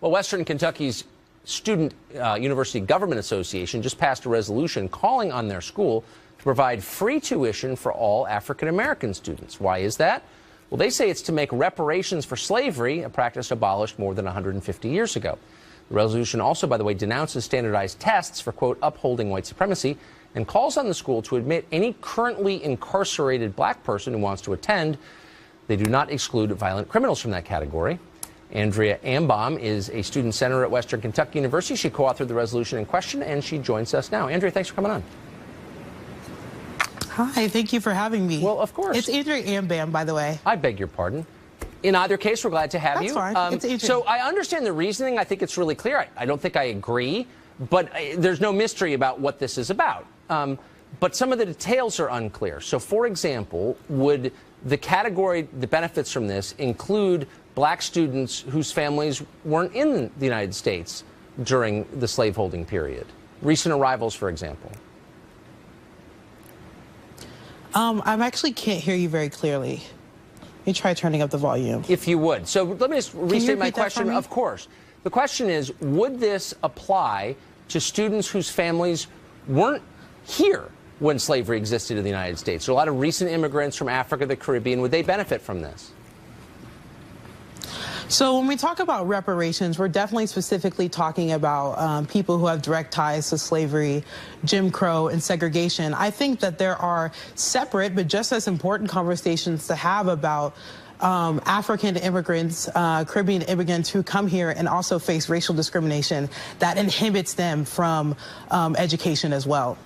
Well, Western Kentucky's Student University Government Association just passed a resolution calling on their school to provide free tuition for all African-American students. Why is that? Well, they say it's to make reparations for slavery, a practice abolished more than 150 years ago. The resolution also, by the way, denounces standardized tests for, quote, upholding white supremacy, and calls on the school to admit any currently incarcerated black person who wants to attend. They do not exclude violent criminals from that category. Andrea Ambaum is a student senator at Western Kentucky University. She co-authored the resolution in question, and she joins us now. Andrea, thanks for coming on. Hi, thank you for having me. Well, of course. It's Andrea Ambaum, by the way. I beg your pardon. In either case, we're glad to have you. That's fine. It's Adrian. So I understand the reasoning. I think it's really clear. I don't think I agree, but there's no mystery about what this is about. But some of the details are unclear. So, for example, would the category, the benefits from this, include black students whose families weren't in the United States during the slaveholding period? Recent arrivals, for example. I actually can't hear you very clearly. Let me try turning up the volume. If you would. So let me just restate my question. Of course. The question is, would this apply to students whose families weren't here when slavery existed in the United States? So a lot of recent immigrants from Africa, the Caribbean, would they benefit from this? So when we talk about reparations, we're definitely specifically talking about people who have direct ties to slavery, Jim Crow, and segregation. I think that there are separate but just as important conversations to have about African immigrants, Caribbean immigrants who come here and also face racial discrimination that inhibits them from education as well.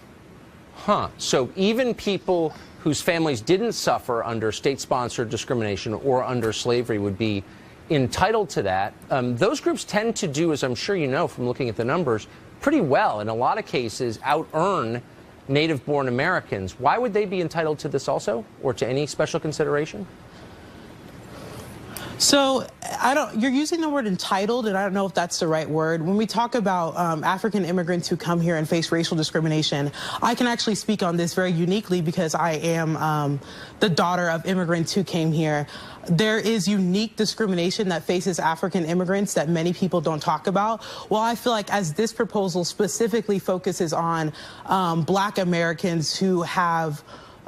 Huh. So even people whose families didn't suffer under state-sponsored discrimination or under slavery would be entitled to that. Those groups tend to do, as I'm sure you know from looking at the numbers, pretty well. In a lot of cases, out-earn native-born Americans. Why would they be entitled to this also, or to any special consideration? So you're using the word entitled, and I don't know if that's the right word. When we talk about African immigrants who come here and face racial discrimination, I can actually speak on this very uniquely because I am the daughter of immigrants who came here. There is unique discrimination that faces African immigrants that many people don't talk about. Well, I feel like as this proposal specifically focuses on black Americans who have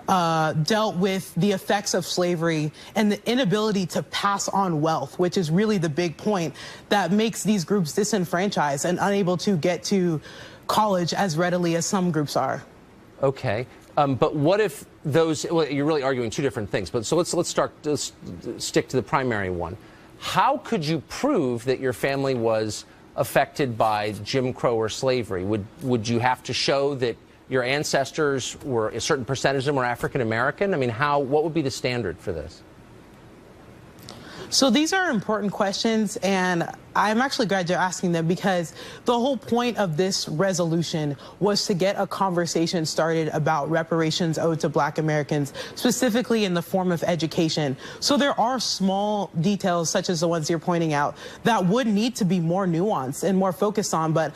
dealt with the effects of slavery and the inability to pass on wealth, which is really the big point that makes these groups disenfranchised and unable to get to college as readily as some groups are. Okay. But what if those, well, you're really arguing two different things, but so let's stick to the primary one. How could you prove that your family was affected by Jim Crow or slavery? Would you have to show that your ancestors were, a certain percentage of them were African American? I mean, what would be the standard for this? So these are important questions, and I'm actually glad you're asking them because the whole point of this resolution was to get a conversation started about reparations owed to black Americans, specifically in the form of education. So there are small details, such as the ones you're pointing out, that would need to be more nuanced and more focused on, but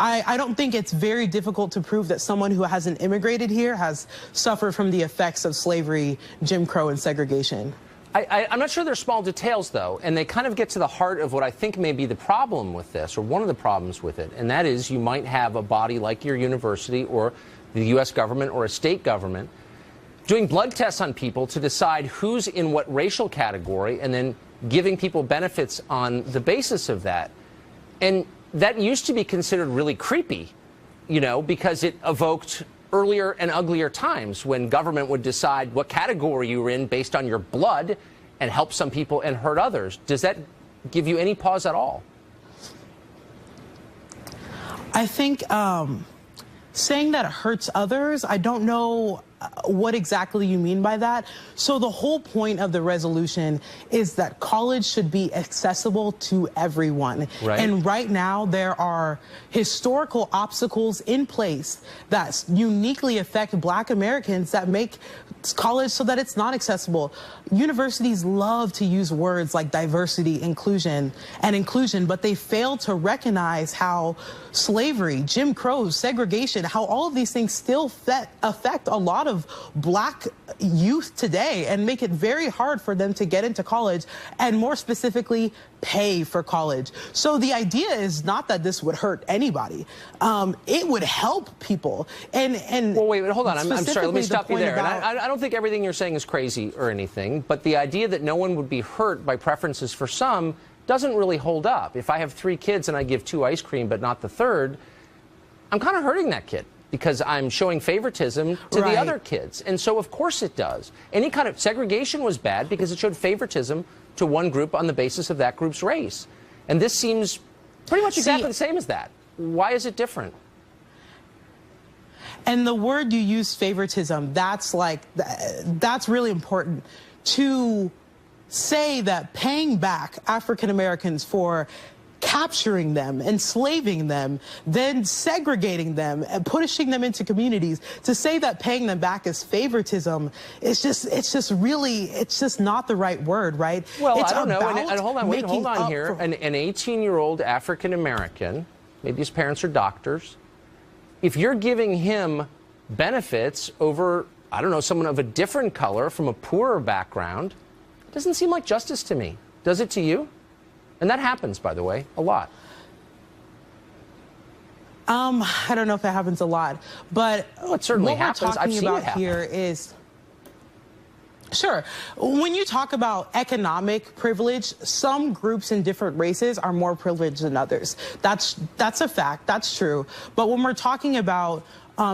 I don't think it's very difficult to prove that someone who hasn't immigrated here has suffered from the effects of slavery, Jim Crow, and segregation. I'm not sure they're small details, though, and they kind of get to the heart of what I think may be the problem with this, or one of the problems with it, and that is you might have a body like your university or the U.S. government or a state government doing blood tests on people to decide who's in what racial category and then giving people benefits on the basis of that. And that used to be considered really creepy, you know, because it evoked earlier and uglier times when government would decide what category you were in based on your blood and help some people and hurt others. Does that give you any pause at all? I think saying that it hurts others, I don't know what exactly you mean by that. So the whole point of the resolution is that college should be accessible to everyone. Right. And right now there are historical obstacles in place that uniquely affect black Americans that make college so that it's not accessible. Universities love to use words like diversity, inclusion, but they fail to recognize how slavery, Jim Crow, segregation, how all of these things still affect a lot lot of black youth today and make it very hard for them to get into college, and more specifically, pay for college. So the idea is not that this would hurt anybody. It would help people. And well, wait, hold on. I'm sorry. Let me stop you there. And I don't think everything you're saying is crazy or anything, but the idea that no one would be hurt by preferences for some doesn't really hold up. If I have 3 kids and I give 2 ice cream but not the third, I'm kind of hurting that kid because I'm showing favoritism to the other kids. And so, of course, it does. Any kind of segregation was bad because it showed favoritism to one group on the basis of that group's race. And this seems pretty much exactly the same as that. Why is it different? And the word you use, favoritism, that's really important. To say that paying back African Americans for capturing them, enslaving them, then segregating them and pushing them into communities, to say that paying them back is favoritism, it's just not the right word, right? Well, it's I don't know. And hold on here. An 18-year-old African American, maybe his parents are doctors, if you're giving him benefits over, I don't know, someone of a different color from a poorer background, it doesn't seem like justice to me. Does it to you? And that happens, by the way, a lot. I don't know if it happens a lot, but it certainly happens. I've seen it happen. Here is, sure, when you talk about economic privilege, some groups in different races are more privileged than others. That's a fact. That's true. But when we're talking about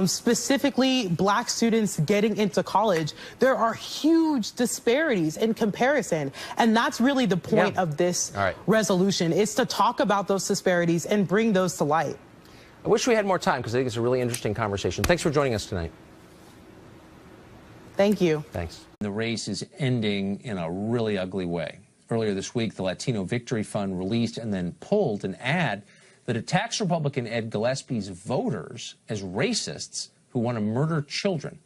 specifically black students getting into college, there are huge disparities in comparison. And that's really the point of this resolution, is to talk about those disparities and bring those to light. I wish we had more time because I think it's a really interesting conversation. Thanks for joining us tonight. Thank you. Thanks. The race is ending in a really ugly way. Earlier this week, the Latino Victory Fund released and then pulled an ad that attacks Republican Ed Gillespie's voters as racists who want to murder children.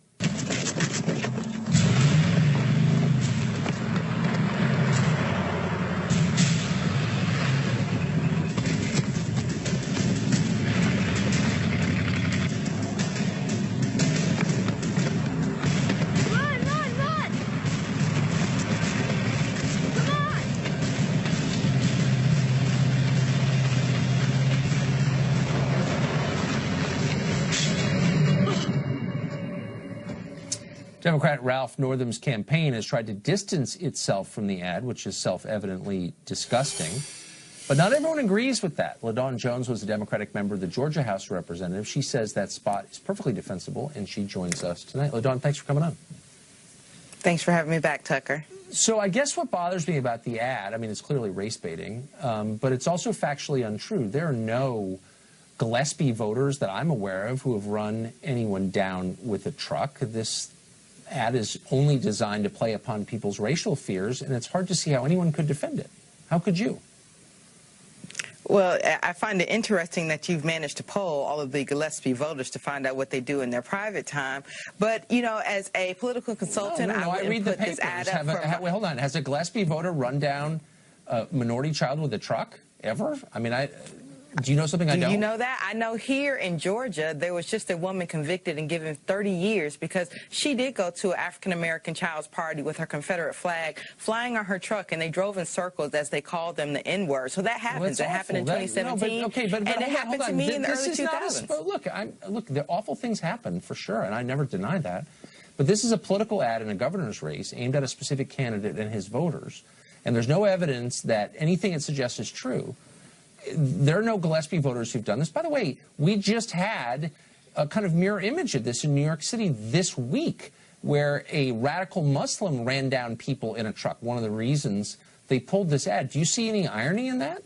Democrat Ralph Northam's campaign has tried to distance itself from the ad, which is self-evidently disgusting. But not everyone agrees with that. LaDawn Jones was a Democratic member of the Georgia House of Representatives. She says that spot is perfectly defensible, and she joins us tonight. LaDawn, thanks for coming on. Thanks for having me back, Tucker. So I guess what bothers me about the ad, I mean, it's clearly race baiting, but it's also factually untrue. There are no Gillespie voters that I'm aware of who have run anyone down with a truck. This ad is only designed to play upon people's racial fears, and it's hard to see how anyone could defend it. How could you? Well, I find it interesting that you've managed to poll all of the Gillespie voters to find out what they do in their private time. But, you know, as a political consultant, I read the papers. Wait, hold on. Has a Gillespie voter run down a minority child with a truck ever? I mean, do you know something I don't? Do you know that? I know here in Georgia, there was just a woman convicted and given 30 years because she did go to an African-American child's party with her Confederate flag flying on her truck, and they drove in circles, as they called them, the N-word. So that happens. It happened in 2017, and it happened to me in the early 2000s. Look, the awful things happen, for sure, and I never deny that. But this is a political ad in a governor's race aimed at a specific candidate and his voters, and there's no evidence that anything it suggests is true. There are no Gillespie voters who've done this. By the way, we just had a kind of mirror image of this in New York City this week, where a radical Muslim ran down people in a truck. One of the reasons they pulled this ad. Do you see any irony in that?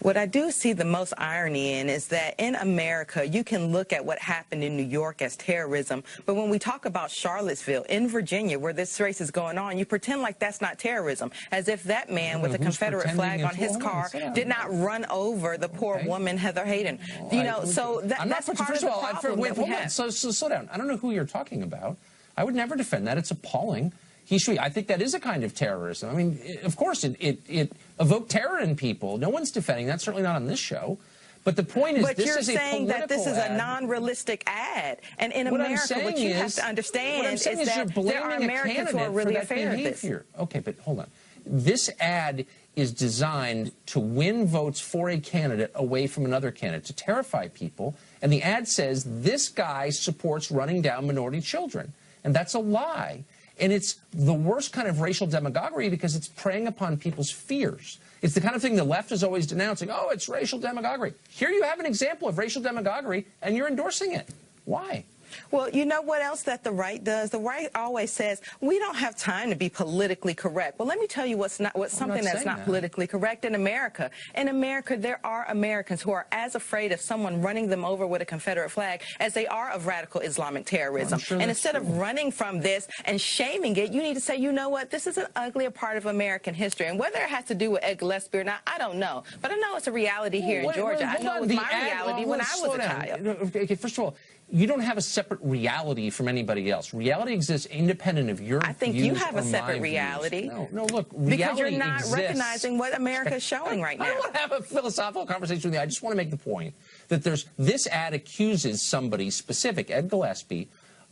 What I do see the most irony in is that in America, you can look at what happened in New York as terrorism, but when we talk about Charlottesville, in Virginia, where this race is going on, you pretend like that's not terrorism, as if that man with a Confederate flag on his car did not run over the poor woman, Heather Hayden. You know, so that's part of the problem. Wait, hold on. So slow down. I don't know who you're talking about. I would never defend that. It's appalling. I think that is a kind of terrorism. I mean, of course, it evoked terror in people. No one's defending that, certainly not on this show. But the point is, but this you're is a saying that this is ad. a non-realistic ad. And in What America, what you have to understand is that there are Americans who are really afraid of this. Okay, but hold on. This ad is designed to win votes for a candidate away from another candidate, to terrify people. And the ad says this guy supports running down minority children. And that's a lie. And it's the worst kind of racial demagoguery because it's preying upon people's fears. It's the kind of thing the left is always denouncing. Oh, it's racial demagoguery. Here you have an example of racial demagoguery, and you're endorsing it. Why? Well, you know what else that the right does? The right always says, we don't have time to be politically correct. Well, let me tell you what's something that's not politically correct in America. In America, there are Americans who are as afraid of someone running them over with a Confederate flag as they are of radical Islamic terrorism. Sure, and instead of running from this and shaming it, you need to say, you know what, this is an uglier part of American history. And whether it has to do with Ed Gillespie or not, I don't know. But I know it's a reality here in Georgia. I know it was my reality when I was a child. Okay, first of all, you don't have a separate reality from anybody else. Reality exists independent of your I think views you have or a separate my reality. Views. No, look, reality because you're not exists. recognizing what America is showing right now. I don't want to have a philosophical conversation with you. I just want to make the point that this ad accuses somebody specific, Ed Gillespie,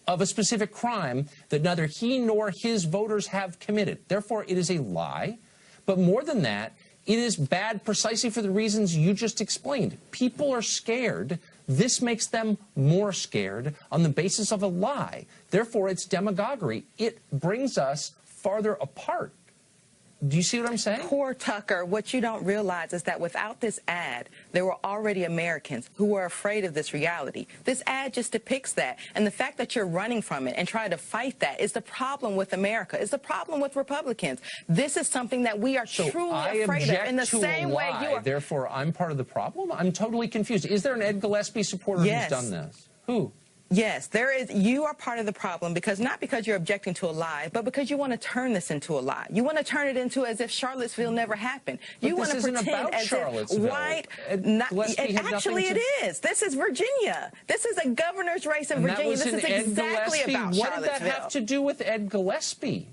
of a specific crime that neither he nor his voters have committed. Therefore, it is a lie. But more than that, it is bad precisely for the reasons you just explained. People are scared. This makes them more scared on the basis of a lie. Therefore, it's demagoguery. It brings us farther apart. Do you see what I'm saying? Poor Tucker, what you don't realize is that without this ad, there were already Americans who were afraid of this reality. This ad just depicts that. And the fact that you're running from it and trying to fight that is the problem with America. It's the problem with Republicans. This is something that we are truly afraid of. In the same way you are. Therefore, I'm part of the problem? I'm totally confused. Is there an Ed Gillespie supporter who's done this? Who? Yes, there is. You are part of the problem not because you're objecting to a lie, but because you want to turn this into a lie. You want to turn it into as if Charlottesville never happened. You want to pretend as if white. Actually, it is. This is Virginia. This is a governor's race in Virginia. This is exactly about Charlottesville. What did that have to do with Ed Gillespie?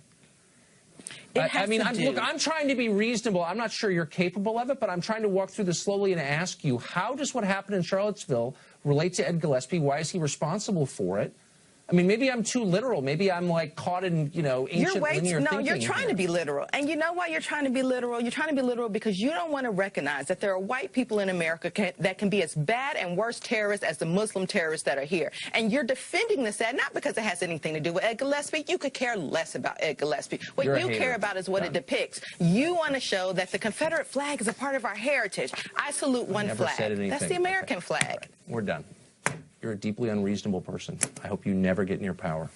Look, I'm trying to be reasonable. I'm not sure you're capable of it, but I'm trying to walk through this slowly and ask you, how does what happened in Charlottesville relate to Ed Gillespie? Why is he responsible for it? I mean, maybe I'm too literal. Maybe I'm like caught in, ancient linear thinking. No, you're trying to be literal. And you know why you're trying to be literal? You're trying to be literal because you don't want to recognize that there are white people in America that can be as bad and worse terrorists as the Muslim terrorists that are here. And you're defending this ad not because it has anything to do with Ed Gillespie. You could care less about Ed Gillespie. What you care about is what it depicts. You want to show that the Confederate flag is a part of our heritage. I salute one flag. That's the American flag. We're done. You're a deeply unreasonable person. I hope you never get near power.